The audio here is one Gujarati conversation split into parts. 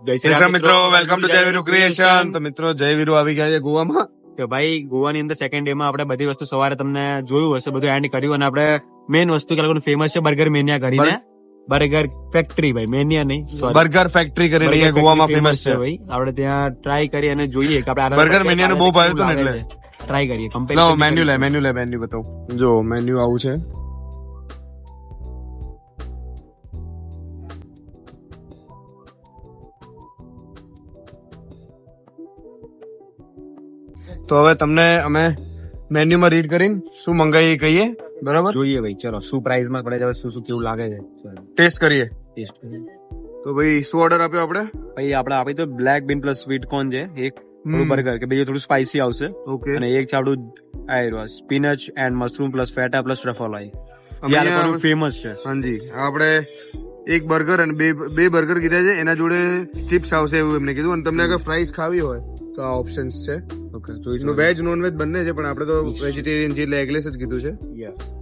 મિત્રો વેલકમ ટુ જયવીરુ ક્રિએશન. તો મિત્રો જયવીરુ આવી ગયા છે ગોવામાં. કે ભાઈ ગોવાની અંદર સેકન્ડ ડે માં આપણે બધી વસ્તુ સવારે તમને જોયું હશે, બધું એન્ડ કર્યું. અને આપણે મેઇન વસ્તુ કે લોકોનું ફેમસ છે બર્ગર મેનિયા કરીને. બર્ગર ફેક્ટરી ભાઈ, મેનિયા નહીં, બર્ગર ફેક્ટરી કરીને ગોવામાં ફેમસ છે ભાઈ. આપણે ત્યાં ટ્રાય કરી અને જોઈએ કે આપણે બર્ગર મેનિયાનું બહુ ભાવ્યું હતું ને એટલે ટ્રાય કરીએ. મેન્યુ બતાવો. જો મેન્યુ આવું છે. તો હવે તમને અમે મેન્યુમાં રીડ કરીને શું મંગાવીએ કહીએ, બરાબર? જોઈએ ભાઈ, ચલો શું પ્રાઇસ માં પડે છે, શું શું કેવું લાગે છે, ટેસ્ટ કરીએ. તો ભાઈ શું ઓર્ડર આપ્યો આપણે? ભાઈ આપણે આપી તો બ્લેક બીન પ્લસ સ્વીટ કોર્ન છે એક બર્ગર, કે ભાઈ થોડું સ્પાઇસી આવશે. ઓકે. અને એક છે આપણું spinach and mushroom plus feta plus truffle oil, જે આ લોકોનું ફેમસ છે. હાજી, આપણે એક બર્ગર અને બે બર્ગર કીધા છે, એના જોડે ચિપ્સ આવશે એવું એમને કીધું. અને તમને અગર ફ્રાઈઝ ખાવી હોય તો આ ઓપ્શન્સ છે. વેજ નોન વેજ બંને છે, પણ આપણે તો વેજીટેરિયન છે એટલે એગલેસ જ કીધું છે.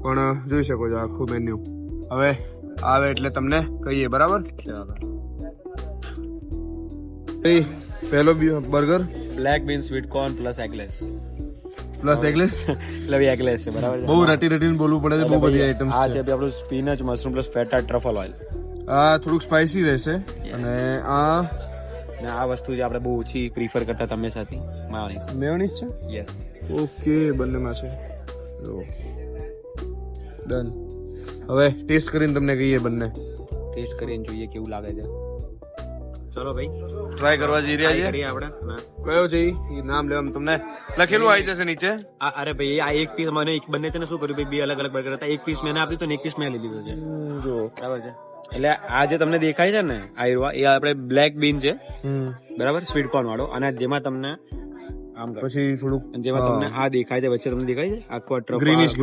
પણ જોઈ શકો છો આખું મેન્યુ. હવે આવે એટલે તમને કહીએ, બરાબર? પહેલો બર્ગર બ્લેક બીન સ્વીટ કોર્ન પ્લસ એગલેસ એટલે એગલેસ છે, બરાબર? બહુ રટીને બોલવું પડે છે, બહુ બધી આઈટમ્સ આ છે આપણું spinach mushroom plus feta truffle oil. આ થોડુંક સ્પાઇસી રહેશે. અને આ વસ્તુ જે આપણે બહુ ઓછી પ્રીફર કરતા તમે સાથે મેયોનીઝ છે. યસ. ઓકે, બંનેમાં છે. ડન. હવે ટેસ્ટ કરીને તમને કહીએ બંને. ટેસ્ટ કરીને જોઈએ કેવું લાગે છે. ચલો ભાઈ ટ્રાય કરવા જઈ રહ્યા છીએ આપણે. કયો છે એ નામ લેવાનું તમને લખેલું આવી જશે નીચે. અરે ભાઈ આ એક પીસ મને બંને છે ને શું કર્યું ભાઈ, બે અલગ અલગ બર્ગર હતા. એક પીસ મેં આપ્યું તો એક પીસ મેં લીધો છે. જો બરાબર છે. એટલે આ જે તમને દેખાય છે ને આ એ આપણે બ્લેક બીન છે, બરાબર, સ્વીટ કોર્ન વાળો. અને જેમાં તમને આમ પછી થોડુંક જેમાં તમને આ દેખાય છે વચ્ચે, તમને દેખાય છે આખો ગ્રીનિશ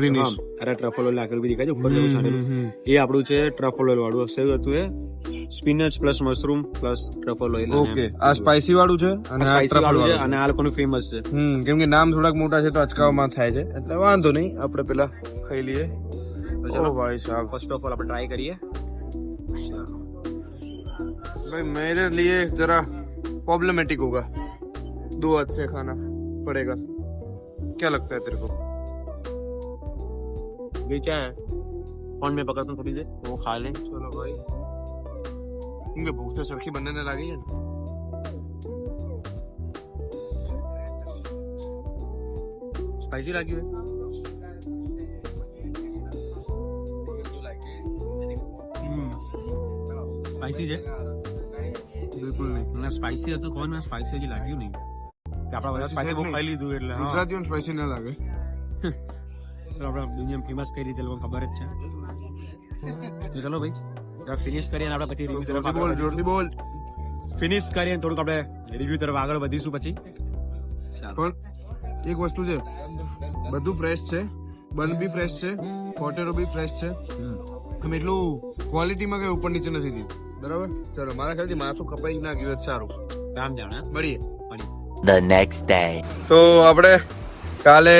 અરે ટ્રફલ ઓઇલ નાખેલું બી દેખાય છે ઉપર જેવું છાંટેલું. એ આપણું છે ટ્રફલ ઓઇલ વાળું. અક્ષર હતું એ spinach plus mushroom plus truffle oil. Okay, આ સ્પાઇસી વાળું છે અને આ સ્પાઇસી વાળું છે, અને આ લોકોનું ફેમસ છે. કેમ કે નામ થોડાક મોટા છે તો અચકાવવામાં થાય છે, એટલે વાંધો નહીં, આપણે પેલા ખાઈ લઈએ. ચલો ભાઈ સાહેબ, ફર્સ્ટ ઓફ ઓલ આપણે ટ્રાય કરીએ. भाई मेरे लिए जरा प्रॉब्लमेटिक होगा, 2 हाथ से खाना पड़ेगा. क्या लगता है तेरे को? ये क्या है? फोन में पकड़ता हूँ थोड़ी देर, वो खा ले. चलो भाई, इनके भूख तो सरखी बनने लगी है. स्पाइसी लगी है. સ્પાઇસી છે બિલકુલ નહીં. મને સ્પાઇસી હતું કોણ, મને સ્પાઇસી હજી લાગ્યું નહીં. કે આપણા બધા સ્પાઇસી બહુ ખાઈ લીધું એટલે ગુજરાતીઓને સ્પાઇસી ના લાગે. આપણે દુનિયામાં ફેમસ કઈ રીતે લોકોને ખબર જ છે. ચલો ભાઈ ફિનિશ કરીએ અને આપણે પછી રિવ્યુ તરફ જોરથી બોલ. ફિનિશ કરીએ થોડુંક આપણે રિવ્યુ તરફ આગળ વધીશું પછી. પણ એક વસ્તુ છે, બધું ફ્રેશ છે, બન બી ફ્રેશ છે, પોટેટો બી ફ્રેશ છે. આમ એટલું ક્વોલિટીમાં કઈ ઉપર નીચે નથી થયું, બરાબર? ચલો, મારા ખ્યાલથી માથું કપાઈ ના ગયું સારું. રામ જાણે મળીએ. The next day. તો આપણે કાલે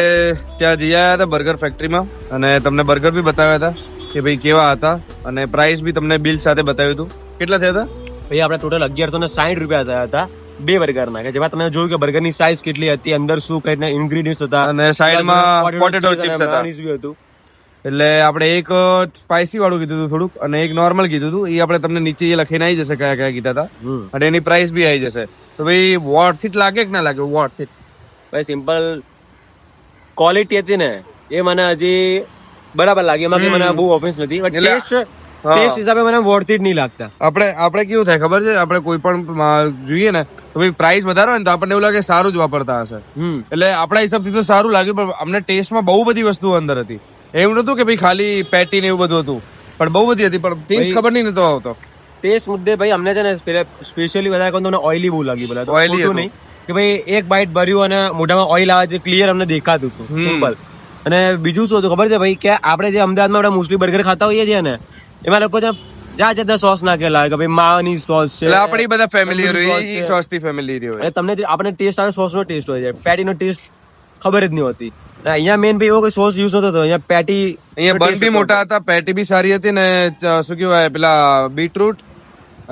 ત્યાં જઈ આવ્યા હતા બર્ગર ફેક્ટરીમાં, અને તમને બર્ગર બી બતાવ્યા હતા કે ભાઈ કેવા હતા, અને પ્રાઇસ બી તમને બિલ સાથે બતાવ્યું હતું. કેટલા થયા હતા ભાઈ? આપણે ટોટલ 1160 રૂપિયા થયા હતા બે બર્ગરના, કે જેમાં તમે જોયું કે બર્ગરની સાઇઝ કેટલી હતી, અંદર શું કઈ ઇન્ગ્રેડિયન્ટ્સ હતા, અને સાઈડમાં પોટેટો ચિપ્સ હતા. હતું. એટલે આપણે એક સ્પાઇસી વાળું કીધું હતું થોડુંક, અને એક નોર્મલ કીધું હતું. એ આપણે તમને નીચે લખીને આવી જશે કયા કયા કીધા હતા, અને એની પ્રાઇસ બી આવી જશે. તો ભાઈ વર્થ ઇટ લાગે કે ના લાગે? વર્થ ઇટ ભાઈ. સિમ્પલ ક્વોલિટી હતી ને એ મને હજી બરાબર લાગી, એમાં કઈ મને બહુ ઓફેન્સ નથી. બટ ટેસ્ટ હિસાબે મને વર્થ ઇટ નહીં લાગતા. આપણે કેવું થાય ખબર છે, આપણે કોઈ પણ જોઈએ ને તો ભાઈ પ્રાઇસ વધારે હોય ને તો આપણને એવું લાગે સારું જ વાપરતા હશે. એટલે આપણા હિસાબથી તો સારું લાગ્યું, પણ અમને ટેસ્ટમાં બહુ બધી વસ્તુઓ અંદર હતી. એવું નતું કે ભાઈ ખાલી પેટી ને એવું બધું હતું, પણ બહુ બધી હતી, પણ ટેસ્ટ ખબર નહીં નતો આવતો. ટેસ્ટ મુદ્દે ભાઈ અમને છે ને સ્પેશિયલી વધારે કહું તો ઓઇલી બહુ લાગી. બોલા ઓઇલી નહીં કે ભાઈ એક બાઈટ ભર્યું અને મોઢામાં ઓઇલ આવે ક્લિયર અમને દેખાતું હતું. સિમ્પલ. અને બીજું શું હતું ખબર છે ભાઈ, કે આપણે જે અમદાવાદમાં આપણે મોસ્ટલી બર્ગર ખાતા હોઈએ છીએ ને, એમાં લોકો જાત સોસ નાખેલા કે ભાઈ માની સોસ છે, આપણી બધા ફેમિલી રહી સોસ થી ફેમિલી રહી. તમને આપણે ટેસ્ટ આવે સોસ નો ટેસ્ટ હોય છે, પેટી નો ટેસ્ટ ખબર જ નહીં હોતી. અહીંયા મેન ભાઈ એવો કોઈ સોસ યુઝ નતો થતો. અહીંયા પેટી, અહીંયા બન બી મોટા હતા, પેટી બી સારી હતી, ને શું કહેવાય પેલા બીટરૂટ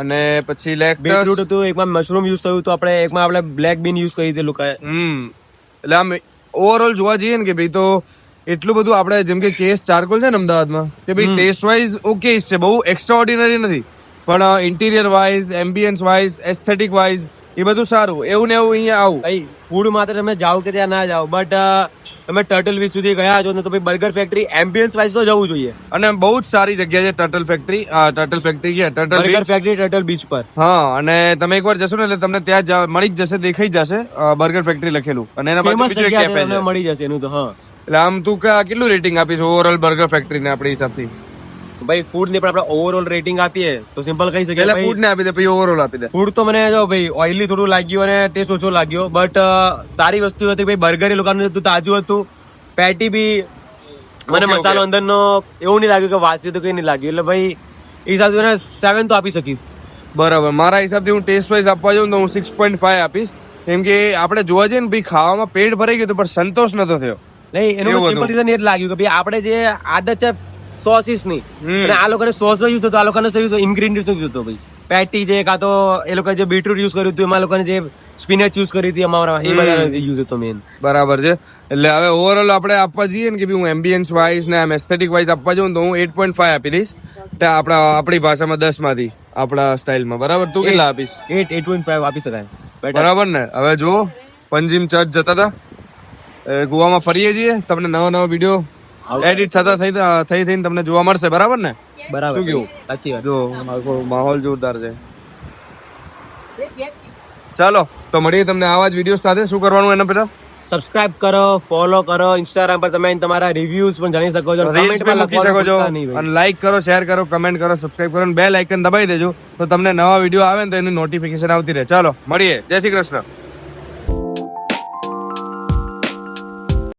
અને પછી બીટરૂટ લેક્ટસ. હતું, એકમાં મશરૂમ યુઝ થયું હતું, એકમાં આપણે બ્લેક બીન યુઝ કરી હતી લોકોએ. એટલે આમ ઓવરઓલ જોવા જઈએ ને કે ભાઈ તો એટલું બધું આપણે જેમ કે કેસ ચારકોલ છે ને અમદાવાદમાં કે ભાઈ ટેસ્ટ વાઇઝ ઓકે છે, બહુ એક્સ્ટ્રા ઓર્ડિનરી નથી, પણ interior wise, ambience wise, aesthetic wise એ બધું સારું. એવું ને એવું અહીંયા આવું. ભાઈ ફૂડ માટે તમે જાઓ કે ત્યાં ના જાઓ, બટ તમે ટર્ટલ બીચ સુધી ગયા છો ને તો ભાઈ બર્ગર ફેક્ટરી એમ્બિયન્સ વાઇઝ તો જવું જોઈએ. અને બહુ જ સારી જગ્યા છે turtle factory. Turtle burger beach. Factory turtle beach પર. હા, અને તમે એકવાર જશો ને એટલે તમને ત્યાં મળી જ જશે, દેખાઈ જ જશે બર્ગર ફેક્ટરી લખેલું. અને એના બાજુ ફેમસ બીજું એક જગ્યા cafe છે, તમને છે. મળી જશે એનું તો. હા એટલે આમ તું કેટલું રેટિંગ આપીશ ઓવરઓલ બર્ગર ફેક્ટરીને આપણી હિસાબથી? ભાઈ ફૂડ ને પણ આપણે ઓવરઓલ રેટિંગ આપીએ તો સિમ્પલ કહી શકીએ એટલે ભાઈ ફૂડ ને આપી દે પછી ઓવરઓલ આપી દે. ફૂડ તો મને જો ભાઈ ઓઇલી થોડું લાગ્યું અને ટેસ્ટ ઓછો લાગ્યો, બટ સારી વસ્તુ હતી ભાઈ. બર્ગર એ લોકોનું હતું, તાજું હતું. પેટી બી મને Okay, મસાલો okay. અંદરનો એવું નહીં લાગ્યું કે વાસી તો કઈ નહીં લાગ્યું. એટલે ભાઈ એ હિસાબથી મને 7 તો આપી શકીશ. બરાબર. મારા હિસાબથી હું ટેસ્ટ વાઇઝ આપવા જાઉં તો હું 6.5 આપીશ. કેમ કે આપણે જોવા જઈએ ને ભાઈ ખાવામાં પેટ ભરાઈ ગયું હતું પણ સંતોષ નતો થયો. નહીં, એનું એવું સિમ્પલ હતું. રીઝન એ જ લાગ્યું કે ભાઈ આપણે જે આદત છે સોસીસ ની, અને આ લોકોને સોસ નો યુઝ થતો, આ લોકોને શું ઇન્ગ્રેડિયન્ટ નો યુઝ થતો ભાઈ. પેટી છે કાં તો એ લોકોએ જે બીટરૂટ યુઝ કર્યું હતું, એમાં લોકોને જે સ્પિનેચ યુઝ કરી હતી અમારા, એ બધા યુઝ હતો મેન. બરાબર છે. એટલે હવે ઓવરઓલ આપણે આપવા જઈએ ને કે ભાઈ હું એમ્બિયન્સ વાઇઝ ને આમ એસ્થેટિક વાઇઝ આપવા જાઉં તો હું 8.5 આપી દઈશ. આપણી ભાષામાં 10 માંથી આપણા સ્ટાઇલમાં. બરાબર. તું કેટલા આપીશ? 8.5 આપી શકાય. Better. બરાબર ને. હવે જો પંજીમ ચર્ચ જતા હતા, ગોવામાં ફરીએ છીએ, તમને નવા વિડીયો એડિટ થતા થઈને તમને જોવા મળશે. બરાબર ને? બરાબર. શું કેવું? સાચી વાત. જો આખો માહોલ જોરદાર છે. ચાલો તો મળીએ તમને આવા જ વિડીયો સાથે. શું કરવાનું એના પેલા? સબસ્ક્રાઇબ કરો, ફોલો કરો. ઇન્સ્ટાગ્રામ પર તમે તમારા રિવ્યુઝ પણ જાણી શકો છો. રીલ્સ Comment પણ મૂકી શકો છો. ભૂલતા નહીં ભાઈ. અને લાઈક કરો, શેર કરો, કમેન્ટ કરો, સબસ્ક્રાઇબ કરો અને બેલ આઇકન દબાવી દેજો તો તમને નવા વિડીયો આવે ને તો એની નોટિફિકેશન આવતી રહે. ચાલો મળીએ. જય શ્રી કૃષ્ણ.